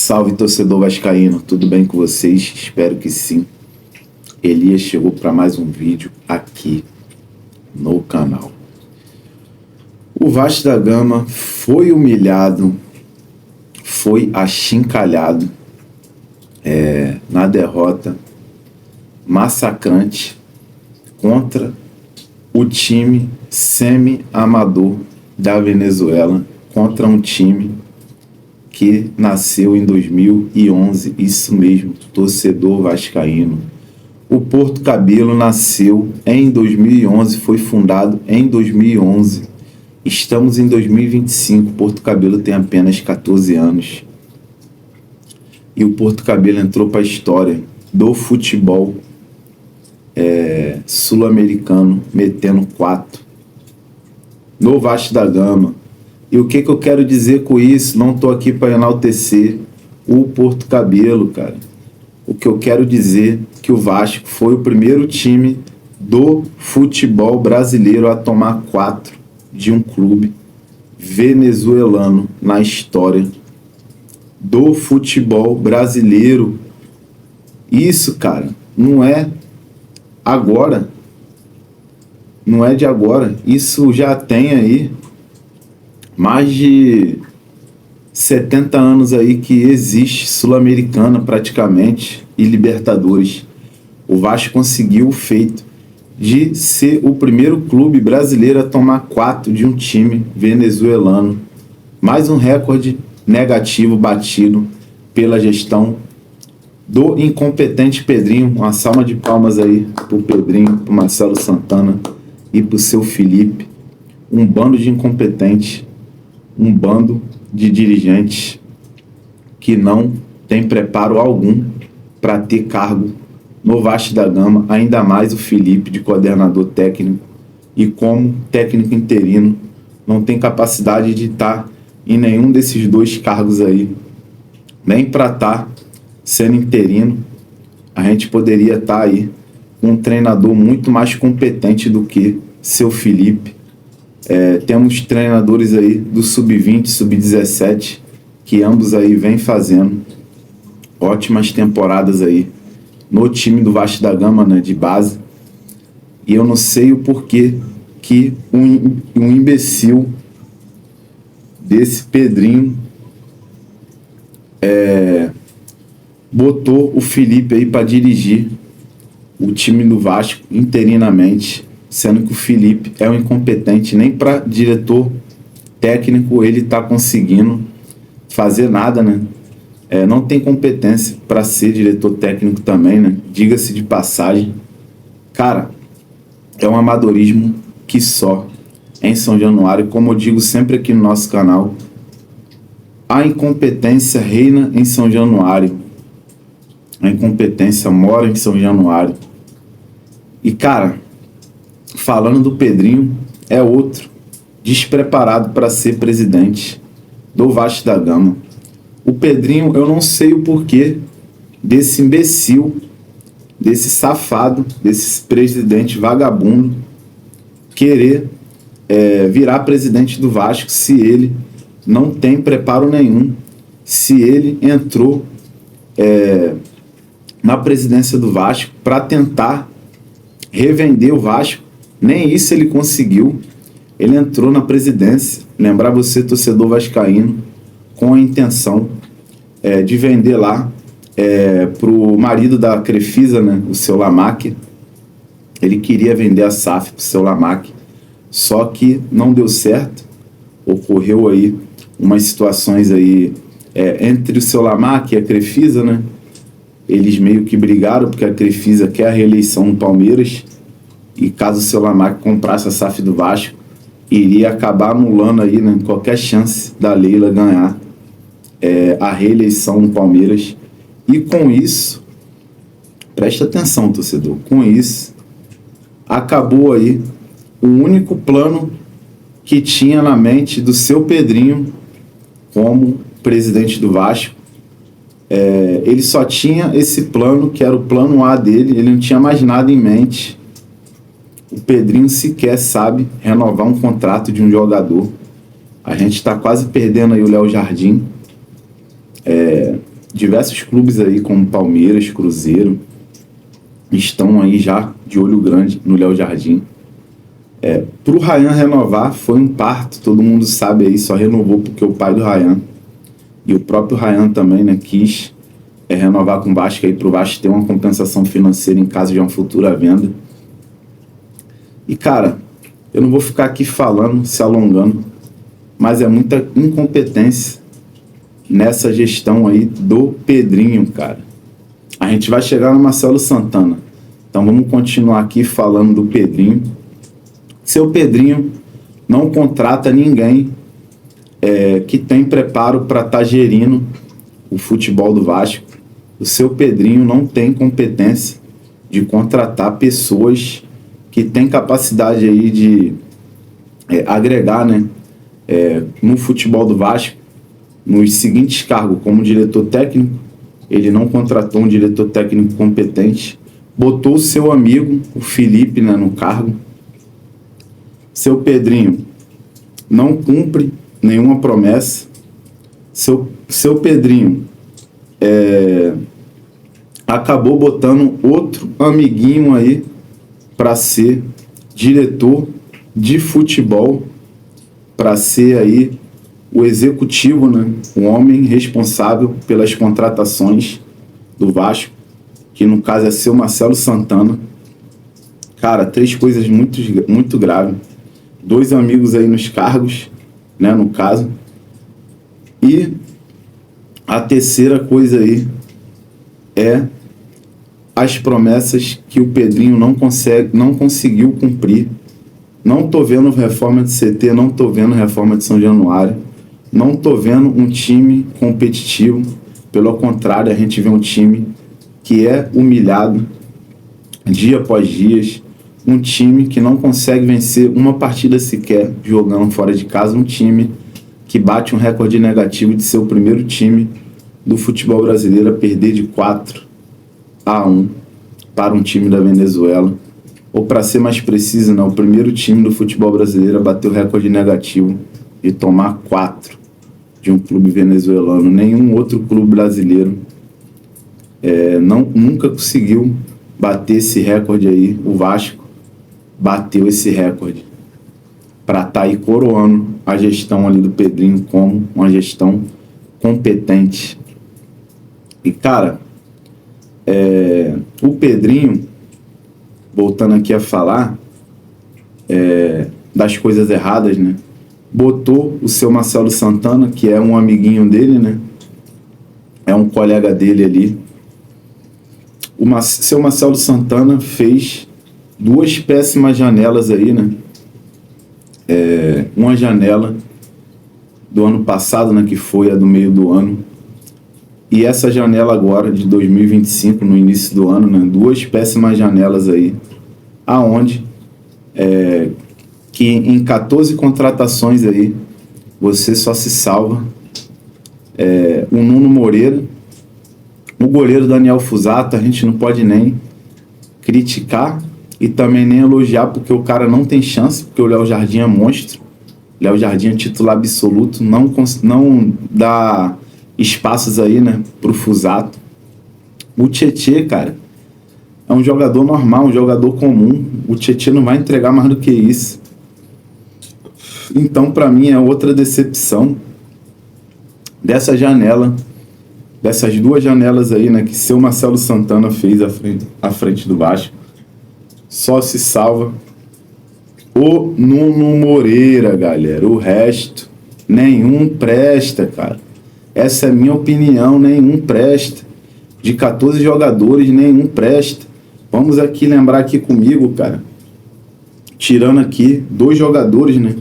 Salve, torcedor vascaíno, tudo bem com vocês? Espero que sim. Elias chegou para mais um vídeo aqui no canal. O Vasco da Gama foi humilhado, foi achincalhado na derrota massacrante contra o time semi-amador da Venezuela, contra um time que nasceu em 2011, isso mesmo, torcedor vascaíno. O Porto Cabelo nasceu em 2011, foi fundado em 2011. Estamos em 2025, Porto Cabelo tem apenas 14 anos. E o Porto Cabelo entrou para a história do futebol sul-americano, metendo 4 no Vasco da Gama. E o que eu quero dizer com isso? Não estou aqui para enaltecer o Porto Cabelo, cara. O que eu quero dizer é que o Vasco foi o primeiro time do futebol brasileiro a tomar 4 de um clube venezuelano na história do futebol brasileiro. Isso, cara, não é agora. Não é de agora. Isso já tem aí mais de 70 anos aí que existe Sul-Americana praticamente e Libertadores. O Vasco conseguiu o feito de ser o primeiro clube brasileiro a tomar 4 de um time venezuelano. Mais um recorde negativo batido pela gestão do incompetente Pedrinho. Uma salva de palmas aí pro Pedrinho, pro Marcelo Santana e pro seu Felipe. Um bando de incompetentes. Um bando de dirigentes que não tem preparo algum para ter cargo no Vasco da Gama, ainda mais o Felipe de coordenador técnico, e como técnico interino não tem capacidade de estar em nenhum desses dois cargos aí, nem para estar sendo interino. A gente poderia estar aí com um treinador muito mais competente do que seu Felipe. Temos treinadores aí do Sub-20, Sub-17, que ambos aí vêm fazendo ótimas temporadas aí no time do Vasco da Gama, né, de base. E eu não sei o porquê que um imbecil desse Pedrinho botou o Felipe aí para dirigir o time do Vasco interinamente, sendo que o Felipe é um incompetente. Nem para diretor técnico ele está conseguindo fazer nada, né? Não tem competência para ser diretor técnico também, né? Diga-se de passagem. Cara, é um amadorismo que só em São Januário. Como eu digo sempre aqui no nosso canal, a incompetência reina em São Januário. A incompetência mora em São Januário. E, cara, falando do Pedrinho, é outro despreparado para ser presidente do Vasco da Gama. O Pedrinho, eu não sei o porquê desse imbecil, desse safado, desse presidente vagabundo querer virar presidente do Vasco, se ele não tem preparo nenhum, se ele entrou na presidência do Vasco para tentar revender o Vasco. Nem isso ele conseguiu. Ele entrou na presidência, lembrar você, torcedor vascaíno, com a intenção de vender lá pro marido da Crefisa, né, o seu Lamaque. Ele queria vender a SAF pro seu Lamaque, só que não deu certo. Ocorreu aí umas situações aí entre o seu Lamaque e a Crefisa, né? Eles meio que brigaram porque a Crefisa quer a reeleição no Palmeiras. E caso o seu Lamaque comprasse a SAF do Vasco, iria acabar anulando aí, né, qualquer chance da Leila ganhar a reeleição no Palmeiras. E com isso, presta atenção, torcedor, com isso, acabou aí o único plano que tinha na mente do seu Pedrinho como presidente do Vasco. Ele só tinha esse plano, que era o plano A dele, ele não tinha mais nada em mente. O Pedrinho sequer sabe renovar um contrato de um jogador. A gente está quase perdendo aí o Léo Jardim. diversos clubes aí, como Palmeiras, Cruzeiro, estão aí já de olho grande no Léo Jardim. Para o Ryan renovar foi um parto, todo mundo sabe aí, só renovou porque o pai do Ryan e o próprio Ryan também, né, quis renovar com o Vasco aí para o Vasco ter uma compensação financeira em caso de uma futura venda. E cara, eu não vou ficar aqui falando, se alongando, mas é muita incompetência nessa gestão aí do Pedrinho, cara. A gente vai chegar no Marcelo Santana, então vamos continuar aqui falando do Pedrinho. Seu Pedrinho não contrata ninguém que tem preparo para estar gerindo o futebol do Vasco. O seu Pedrinho não tem competência de contratar pessoas que têm capacidade aí de agregar, né, no futebol do Vasco, nos seguintes cargos, como diretor técnico. Ele não contratou um diretor técnico competente, botou o seu amigo, o Felipe, né, no cargo. Seu Pedrinho não cumpre nenhuma promessa. Seu Pedrinho acabou botando outro amiguinho aí para ser diretor de futebol, para ser aí o executivo, né, o homem responsável pelas contratações do Vasco, que no caso é seu Marcelo Santana. Cara, 3 coisas muito, muito graves. 2 amigos aí nos cargos, né, no caso. E a terceira coisa aí é as promessas que o Pedrinho não conseguiu cumprir. Não tô vendo reforma de CT, não tô vendo reforma de São Januário, não tô vendo um time competitivo. Pelo contrário, a gente vê um time que é humilhado dia após dia, um time que não consegue vencer uma partida sequer jogando fora de casa, um time que bate um recorde negativo de ser o primeiro time do futebol brasileiro a perder de 4-1 para um time da Venezuela. Ou, para ser mais preciso, o primeiro time do futebol brasileiro a bater o recorde negativo de tomar 4 de um clube venezuelano. Nenhum outro clube brasileiro nunca conseguiu bater esse recorde aí. O Vasco bateu esse recorde para estar aí coroando a gestão ali do Pedrinho como uma gestão competente. E cara, o Pedrinho, voltando aqui a falar das coisas erradas, né, botou o seu Marcelo Santana, que é um amiguinho dele, né, é um colega dele ali. O seu Marcelo Santana fez 2 péssimas janelas aí, né? Uma janela do ano passado, né, que foi a do meio do ano, e essa janela agora de 2025, no início do ano, né, 2 péssimas janelas aí, aonde que em 14 contratações aí você só se salva o Nuno Moreira, o goleiro Daniel Fusato. A gente não pode nem criticar e também nem elogiar, porque o cara não tem chance, porque o Léo Jardim é monstro. Léo Jardim é titular absoluto, não dá espaços aí, né, pro Fusato. O Tietê, cara, é um jogador normal, um jogador comum. O Tietê não vai entregar mais do que isso. Então, para mim, é outra decepção dessa janela, dessas 2 janelas aí, né, que seu Marcelo Santana fez à frente do Vasco. Só se salva o Nuno Moreira, galera. O resto, nenhum presta, cara. Essa é a minha opinião, nenhum presta. De 14 jogadores, nenhum presta. Vamos aqui lembrar aqui comigo, cara. Tirando aqui 2 jogadores, né,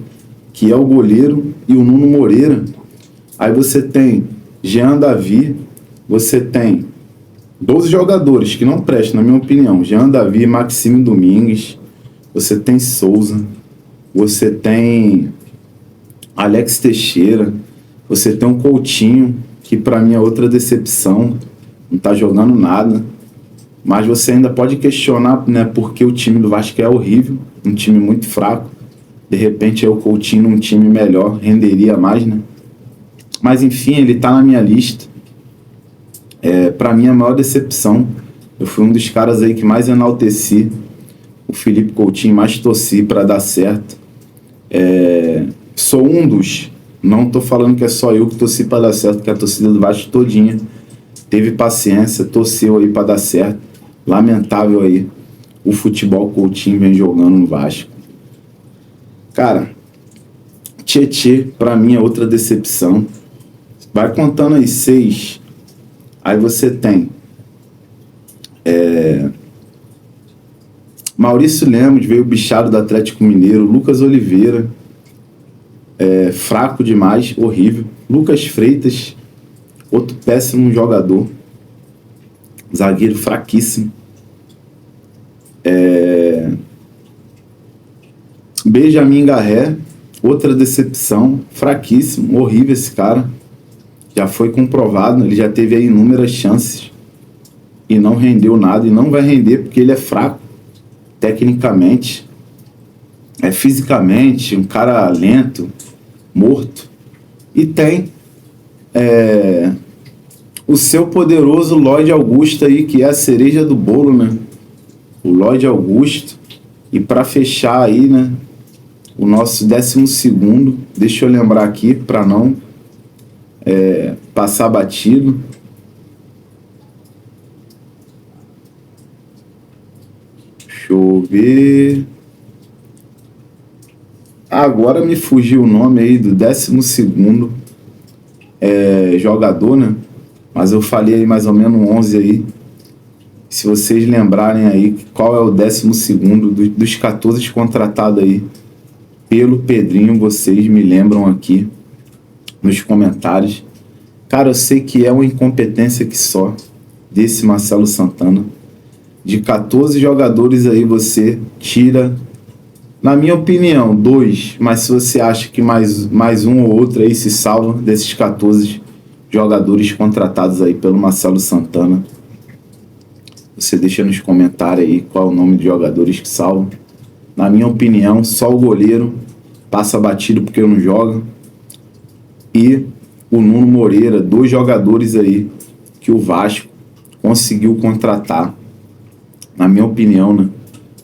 que é o goleiro e o Nuno Moreira. Aí você tem Jean Davi, você tem 12 jogadores que não prestam, na minha opinião. Jean Davi, Maxime Domingues, você tem Souza, você tem Alex Teixeira, você tem um Coutinho, que para mim é outra decepção, não tá jogando nada. Mas você ainda pode questionar, né, porque o time do Vasco é horrível, um time muito fraco. De repente o Coutinho num time melhor renderia mais, né? Mas enfim, ele tá na minha lista. Para mim, a maior decepção, eu fui um dos caras aí que mais enalteci o Felipe Coutinho, mais torci para dar certo. Sou um dos, não tô falando que é só eu que torci para dar certo, que a torcida do Vasco todinha teve paciência, torceu aí para dar certo. Lamentável aí o futebol que o Coutinho vem jogando no Vasco. Cara, Tietê, para mim é outra decepção. Vai contando aí 6. Aí você tem Maurício Lemos, veio bichado do Atlético Mineiro. Lucas Oliveira, fraco demais, horrível. Lucas Freitas, outro péssimo jogador, zagueiro fraquíssimo. Benjamin Garré, outra decepção, fraquíssimo, horrível esse cara. Já foi comprovado, ele já teve aí inúmeras chances e não rendeu nada, e não vai render porque ele é fraco tecnicamente, fisicamente, um cara lento, morto. E tem o seu poderoso Lloyd Augusto aí, que é a cereja do bolo, né? O Lloyd Augusto. E para fechar aí, né, o nosso 12º, deixa eu lembrar aqui para não passar batido. Deixa eu ver. Agora me fugiu o nome aí do 12º jogador, né? Mas eu falei aí mais ou menos 11 aí. Se vocês lembrarem aí qual é o 12º dos 14 contratados aí pelo Pedrinho, vocês me lembram aqui nos comentários. Cara, eu sei que é uma incompetência que só desse Marcelo Santana. De 14 jogadores aí você tira, na minha opinião, 2. Mas se você acha que mais um ou outro aí se salva desses 14 jogadores contratados aí pelo Marcelo Santana, você deixa nos comentários aí qual é o nome de jogadores que salvam. Na minha opinião, só o goleiro passa batido porque não joga. E o Nuno Moreira, 2 jogadores aí que o Vasco conseguiu contratar. Na minha opinião, né?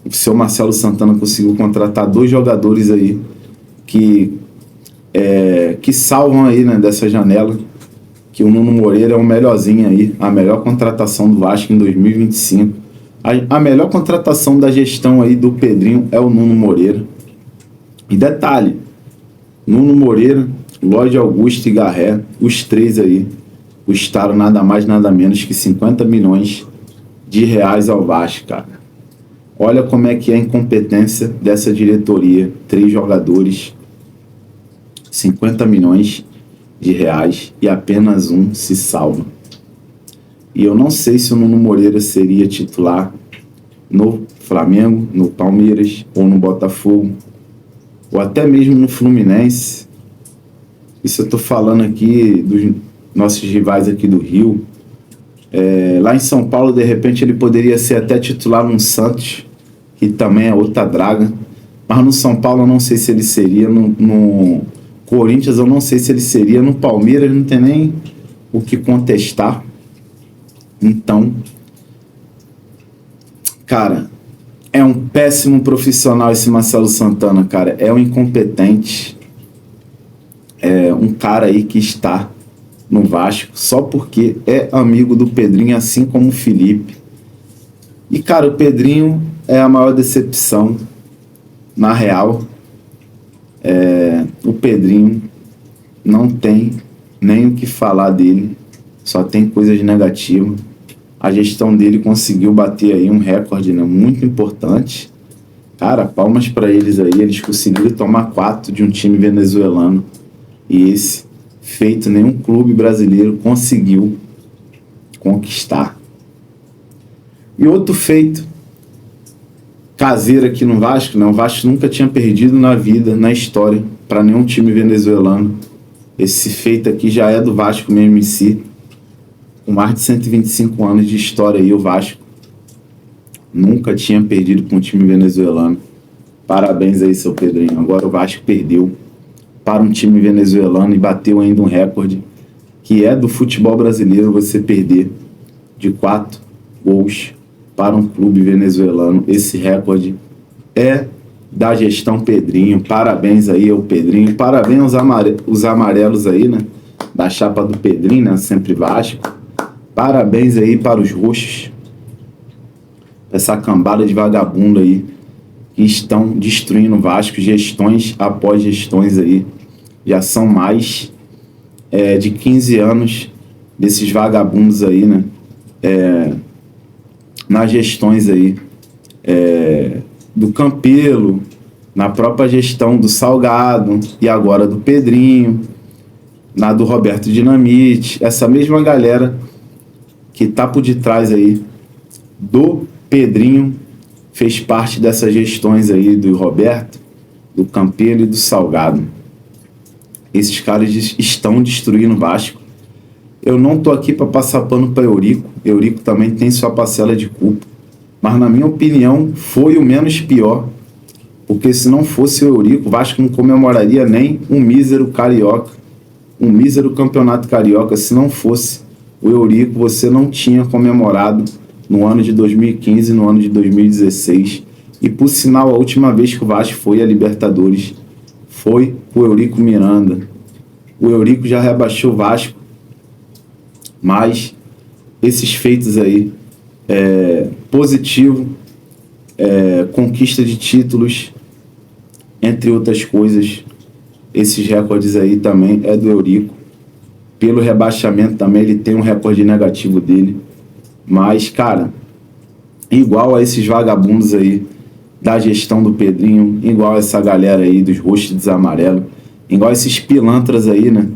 O seu Marcelo Santana conseguiu contratar 2 jogadores aí que salvam aí, né, dessa janela. Que o Nuno Moreira é o melhorzinho aí, a melhor contratação do Vasco em 2025. A melhor contratação da gestão aí do Pedrinho é o Nuno Moreira. E detalhe, Nuno Moreira, Lloyd Augusto e Garré, os 3 aí, custaram nada mais nada menos que 50 milhões de reais ao Vasco, cara. Olha como é que é a incompetência dessa diretoria. 3 jogadores, 50 milhões de reais e apenas um se salva. E eu não sei se o Nuno Moreira seria titular no Flamengo, no Palmeiras ou no Botafogo, ou até mesmo no Fluminense. Isso eu tô falando aqui dos nossos rivais aqui do Rio. Lá em São Paulo, de repente, ele poderia ser até titular no Santos, que também é outra draga. Mas no São Paulo eu não sei se ele seria, no Corinthians eu não sei se ele seria, no Palmeiras não tem nem o que contestar. Então, cara, é um péssimo profissional esse Marcelo Santana, cara. É um incompetente. É um cara aí que está no Vasco só porque é amigo do Pedrinho, assim como o Felipe. E, cara, o Pedrinho é a maior decepção, na real. O Pedrinho não tem nem o que falar dele, só tem coisas negativas. A gestão dele conseguiu bater aí um recorde, né, muito importante. Cara, palmas para eles aí, eles conseguiram tomar 4 de um time venezuelano. E esse feito nenhum clube brasileiro conseguiu conquistar. E outro feito caseiro aqui no Vasco, né? O Vasco nunca tinha perdido na vida, na história, para nenhum time venezuelano. Esse feito aqui já é do Vasco mesmo em si. Com mais de 125 anos de história aí, o Vasco nunca tinha perdido com um time venezuelano. Parabéns aí, seu Pedrinho. Agora o Vasco perdeu para um time venezuelano e bateu ainda um recorde que é do futebol brasileiro, você perder de 4 gols para um clube venezuelano. Esse recorde é da gestão Pedrinho. Parabéns aí ao Pedrinho. Parabéns aos amarelos aí, né? Da chapa do Pedrinho, né? Sempre Vasco. Parabéns aí para os roxos. Essa cambada de vagabundo aí que estão destruindo o Vasco, gestões após gestões aí. Já são mais de 15 anos desses vagabundos aí, né? Nas gestões aí do Campelo, na própria gestão do Salgado e agora do Pedrinho, na do Roberto Dinamite, essa mesma galera que tá por detrás aí do Pedrinho fez parte dessas gestões aí do Roberto, do Campelo e do Salgado. Esses caras estão destruindo o Vasco. Eu não tô aqui para passar pano para Eurico. Eurico também tem sua parcela de culpa. Mas na minha opinião foi o menos pior. Porque se não fosse o Eurico, o Vasco não comemoraria nem um mísero carioca. Um mísero campeonato carioca. Se não fosse o Eurico, você não tinha comemorado no ano de 2015 e no ano de 2016. E por sinal, a última vez que o Vasco foi a Libertadores foi o Eurico Miranda. O Eurico já rebaixou o Vasco, mas esses feitos aí, positivo, conquista de títulos, entre outras coisas, esses recordes aí também é do Eurico. Pelo rebaixamento também ele tem um recorde negativo dele. Mas, cara, igual a esses vagabundos aí da gestão do Pedrinho, igual a essa galera aí dos roxos amarelos, igual a esses pilantras aí, né?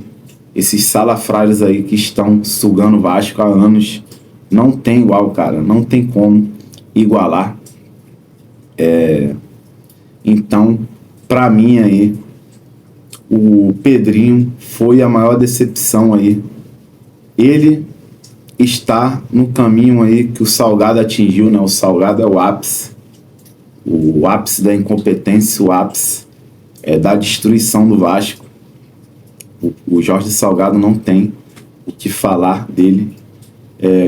Esses salafrários aí que estão sugando o Vasco há anos. Não tem igual, cara. Não tem como igualar. Então, pra mim aí, o Pedrinho foi a maior decepção aí. Ele está no caminho aí que o Salgado atingiu, né? O Salgado é o ápice da incompetência, o ápice da destruição do Vasco. O Jorge Salgado não tem o que falar dele,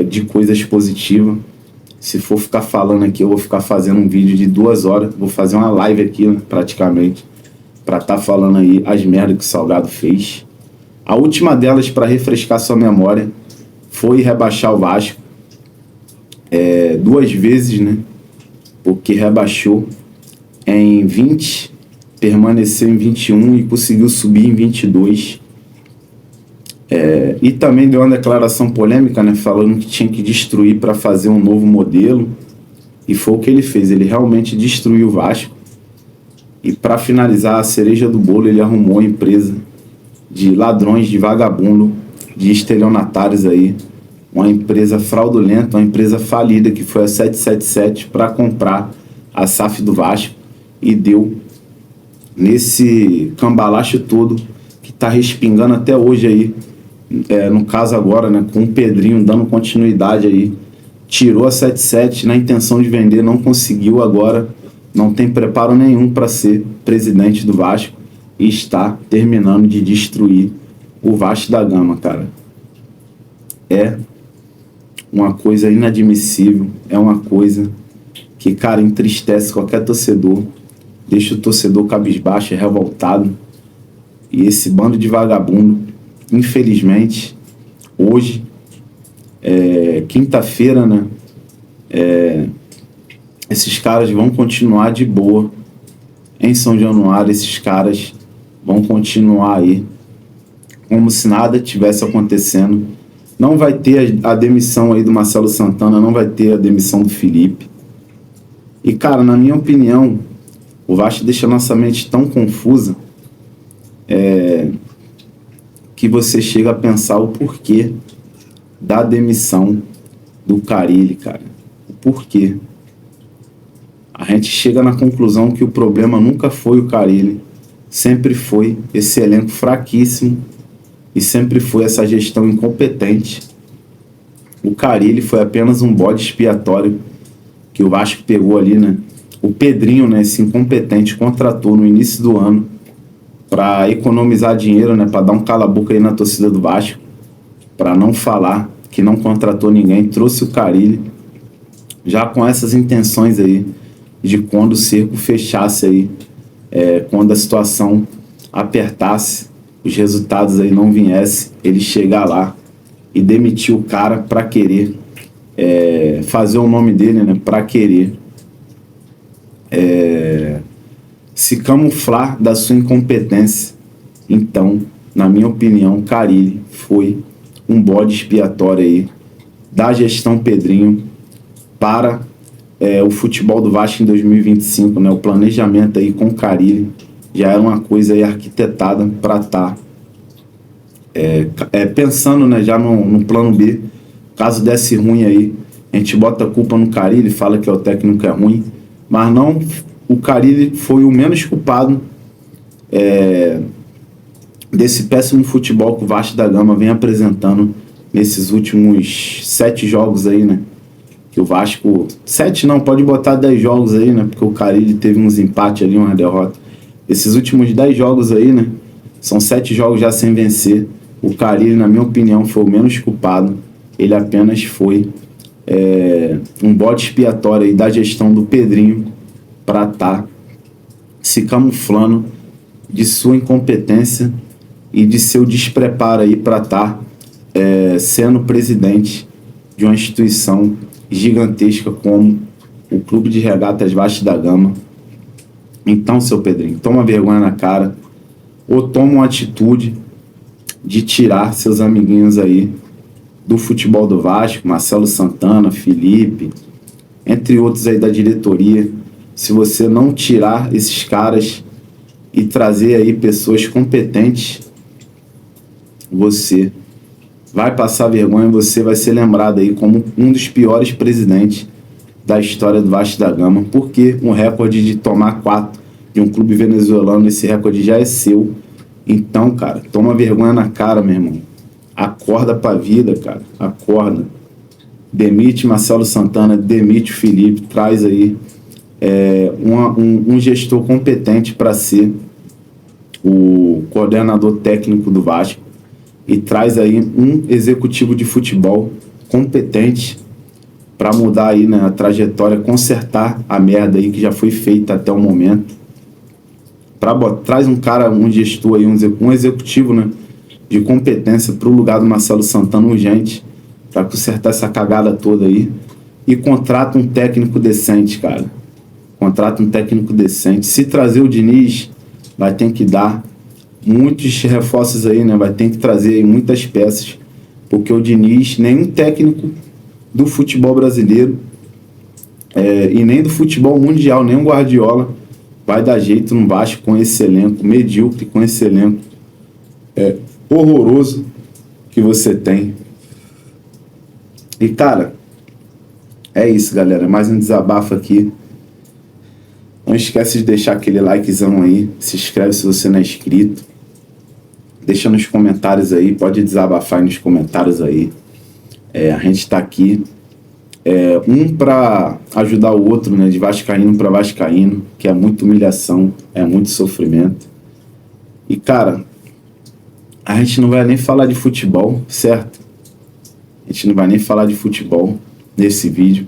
de coisas positivas. Se for ficar falando aqui, eu vou ficar fazendo um vídeo de 2 horas, vou fazer uma live aqui, né, praticamente, para estar falando aí as merdas que o Salgado fez. A última delas, para refrescar sua memória, foi rebaixar o Vasco 2 vezes, né? Porque rebaixou em 20, permaneceu em 21 e conseguiu subir em 22. E também deu uma declaração polêmica, né? Falando que tinha que destruir para fazer um novo modelo. E foi o que ele fez. Ele realmente destruiu o Vasco. E para finalizar a cereja do bolo, ele arrumou a empresa de ladrões, de vagabundo, de estelionatários aí. Uma empresa fraudulenta, uma empresa falida, que foi a 777, para comprar a SAF do Vasco. E deu nesse cambalacho todo que está respingando até hoje aí. No caso agora, né, com o Pedrinho dando continuidade aí. Tirou a 77 na intenção de vender, não conseguiu agora. Não tem preparo nenhum para ser presidente do Vasco. E está terminando de destruir o Vasco da Gama, cara. É uma coisa inadmissível, é uma coisa que, cara, entristece qualquer torcedor, deixa o torcedor cabisbaixo, revoltado. E esse bando de vagabundo, infelizmente, hoje, quinta-feira, né, esses caras vão continuar de boa em São Januário. Esses caras vão continuar aí como se nada tivesse acontecendo. Não vai ter a demissão aí do Marcelo Santana, não vai ter a demissão do Felipe. E, cara, na minha opinião, o Vasco deixa nossa mente tão confusa que você chega a pensar o porquê da demissão do Carille, cara. O porquê. A gente chega na conclusão que o problema nunca foi o Carille, sempre foi esse elenco fraquíssimo e sempre foi essa gestão incompetente. O Carille foi apenas um bode expiatório que o Vasco pegou ali, né? O Pedrinho, né, esse incompetente, contratou no início do ano para economizar dinheiro, né, para dar um cala-boca aí na torcida do Vasco, para não falar que não contratou ninguém, trouxe o Carille, já com essas intenções aí, de quando o cerco fechasse aí, quando a situação apertasse, os resultados aí não viessem, ele chegar lá e demitir o cara para querer fazer o nome dele, né, para querer se camuflar da sua incompetência. Então, na minha opinião, Carille foi um bode expiatório aí da gestão Pedrinho para o futebol do Vasco em 2025, né? O planejamento aí com Carille já era uma coisa aí arquitetada para estar pensando, né, já no plano B. Caso desse ruim aí, a gente bota a culpa no Carille, fala que o técnico é ruim, mas não, o Carille foi o menos culpado desse péssimo futebol que o Vasco da Gama vem apresentando nesses últimos 7 jogos aí, né? Que o Vasco... 7 não, pode botar 10 jogos aí, né? Porque o Carille teve uns empates ali, uma derrota. Esses últimos 10 jogos aí, né? São 7 jogos já sem vencer. O Carille, na minha opinião, foi o menos culpado. Ele apenas foi um bode expiatório aí da gestão do Pedrinho para estar se camuflando de sua incompetência e de seu despreparo aí para estar sendo presidente de uma instituição gigantesca como o Clube de Regatas Vasco da Gama. Então, seu Pedrinho, toma vergonha na cara, ou toma uma atitude de tirar seus amiguinhos aí do futebol do Vasco, Marcelo Santana, Felipe, entre outros aí da diretoria. Se você não tirar esses caras e trazer aí pessoas competentes, você vai passar vergonha, você vai ser lembrado aí como um dos piores presidentes da história do Vasco da Gama, porque um recorde de tomar 4 de um clube venezuelano, esse recorde já é seu. Então, cara, toma vergonha na cara, meu irmão. Acorda pra vida, cara. Acorda. Demite Marcelo Santana, demite o Felipe, traz aí um gestor competente para ser o coordenador técnico do Vasco e traz aí um executivo de futebol competente para mudar aí, né, a trajetória, consertar a merda aí que já foi feita até o momento. Traz um cara, um gestor aí, um executivo, né, de competência para o lugar do Marcelo Santana urgente, para consertar essa cagada toda aí, e contrata um técnico decente, cara. Contrata um técnico decente. Se trazer o Diniz, vai ter que dar muitos reforços aí, né? Vai ter que trazer aí muitas peças, porque o Diniz, nenhum técnico do futebol brasileiro e nem do futebol mundial, nem o Guardiola vai dar jeito no Vasco com esse elenco medíocre, com esse elenco horroroso que você tem. E, cara, é isso, galera. Mais um desabafo aqui. Não esquece de deixar aquele likezão aí. Se inscreve se você não é inscrito. Deixa nos comentários aí. Pode desabafar nos comentários aí. A gente tá aqui. Um para ajudar o outro, né? De vascaíno para vascaíno. Que é muita humilhação. É muito sofrimento. E, cara, a gente não vai nem falar de futebol, certo? A gente não vai nem falar de futebol nesse vídeo.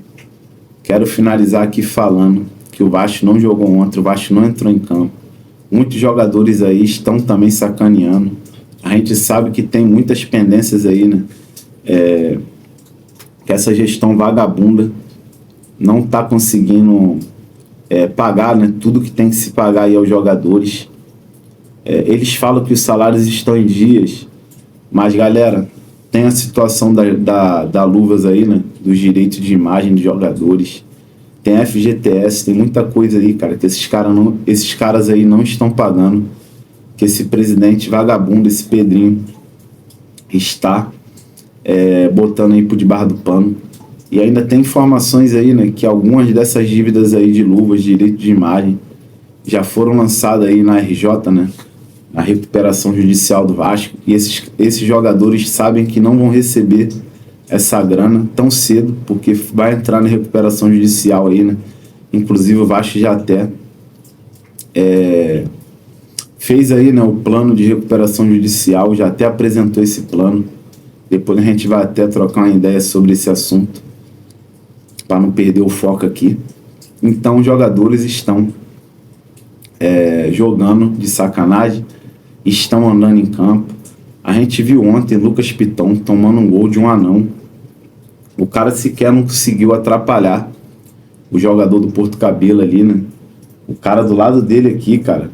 Quero finalizar aqui falando que o Vasco não jogou ontem, o Vasco não entrou em campo. Muitos jogadores aí estão também sacaneando. A gente sabe que tem muitas pendências aí, né? Que essa gestão vagabunda não está conseguindo pagar, né, tudo que tem que se pagar aí aos jogadores. Eles falam que os salários estão em dias, mas, galera, tem a situação da Luvas aí, né? Dos direitos de imagem dos jogadores. Tem FGTS, tem muita coisa aí, cara, que esses caras aí não estão pagando. Que esse presidente vagabundo, esse Pedrinho, está botando aí por debaixo do pano. E ainda tem informações aí, né? Que algumas dessas dívidas aí de luvas, direito de imagem, já foram lançadas aí na RJ, né? A recuperação judicial do Vasco, e esses jogadores sabem que não vão receber essa grana tão cedo, porque vai entrar na recuperação judicial aí, né? Inclusive o Vasco já até fez aí, né, o plano de recuperação judicial, já até apresentou esse plano. Depois a gente vai até trocar uma ideia sobre esse assunto, para não perder o foco aqui. Então, os jogadores estão jogando de sacanagem, estão andando em campo. A gente viu ontem Lucas Piton tomando um gol de um anão. O cara sequer não conseguiu atrapalhar o jogador do Porto Cabelo ali, né? O cara do lado dele aqui, cara,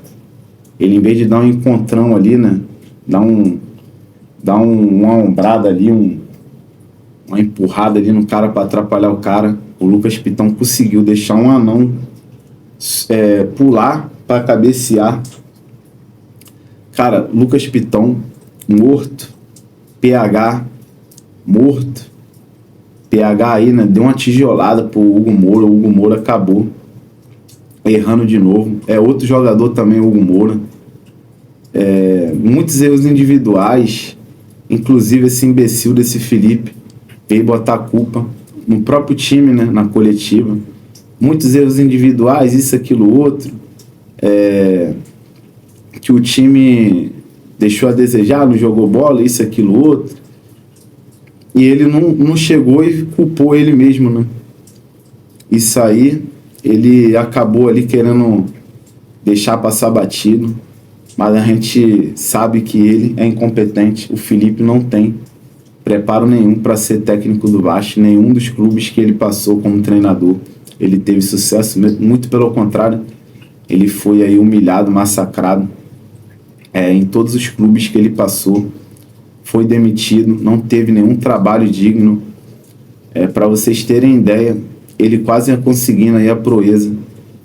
ele, em vez de dar um encontrão ali, né, uma ombrada ali, uma empurrada ali no cara para atrapalhar o cara, o Lucas Piton conseguiu deixar um anão pular para cabecear. Cara, Lucas Piton morto, PH morto, PH aí, né, deu uma tijolada pro Hugo Moura, o Hugo Moura acabou errando de novo. É outro jogador também, o Hugo Moura. Muitos erros individuais, inclusive esse imbecil desse Felipe veio botar a culpa no próprio time, né, na coletiva. Muitos erros individuais, isso, aquilo, outro, que o time deixou a desejar, não jogou bola, isso, aquilo, outro, e ele não chegou e culpou ele mesmo, né? Isso aí, ele acabou ali querendo deixar passar batido, mas a gente sabe que ele é incompetente. O Felipe não tem preparo nenhum para ser técnico do Vasco, nenhum dos clubes que ele passou como treinador ele teve sucesso, muito pelo contrário, ele foi aí humilhado, massacrado em todos os clubes que ele passou, foi demitido, não teve nenhum trabalho digno. Para vocês terem ideia, ele quase ia conseguindo aí a proeza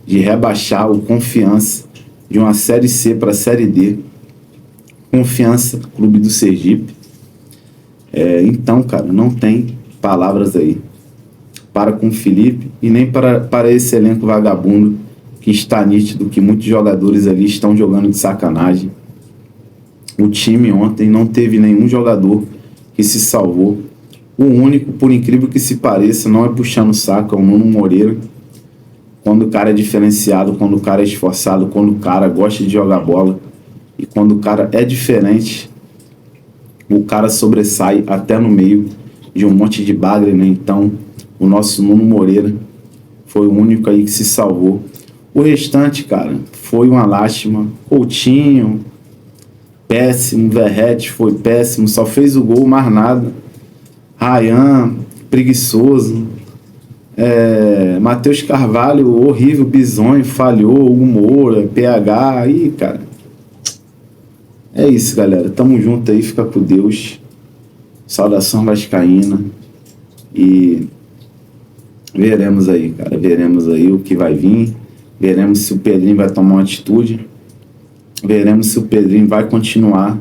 de rebaixar o Confiança de uma Série C para a Série D. Confiança, clube do Sergipe. Então, cara, não tem palavras aí para com o Felipe e nem para esse elenco vagabundo, que está nítido que muitos jogadores ali estão jogando de sacanagem. O time ontem não teve nenhum jogador que se salvou. O único, por incrível que se pareça, não é puxando o saco, é o Nuno Moreira. Quando o cara é diferenciado, quando o cara é esforçado, quando o cara gosta de jogar bola e quando o cara é diferente, o cara sobressai até no meio de um monte de bagre, né? Então, o nosso Nuno Moreira foi o único aí que se salvou. O restante, cara, foi uma lástima. Coutinho, péssimo. Verratti foi péssimo, só fez o gol, mais nada. Ryan, preguiçoso. Matheus Carvalho, horrível, bizonho, falhou. Hugo Moura, PH, aí, cara. É isso, galera. Tamo junto aí, fica com Deus. Saudação vascaína. E veremos aí, cara. Veremos aí o que vai vir. Veremos se o Pedrinho vai tomar uma atitude. Veremos se o Pedrinho vai continuar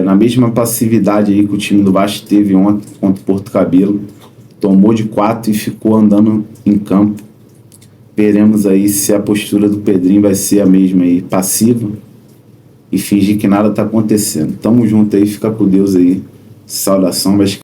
na mesma passividade aí que o time do Vasco teve ontem contra o Porto Cabelo. Tomou de 4 e ficou andando em campo. Veremos aí se a postura do Pedrinho vai ser a mesma aí, passiva, e fingir que nada tá acontecendo. Tamo junto aí, fica com Deus aí. Saudação vascaína.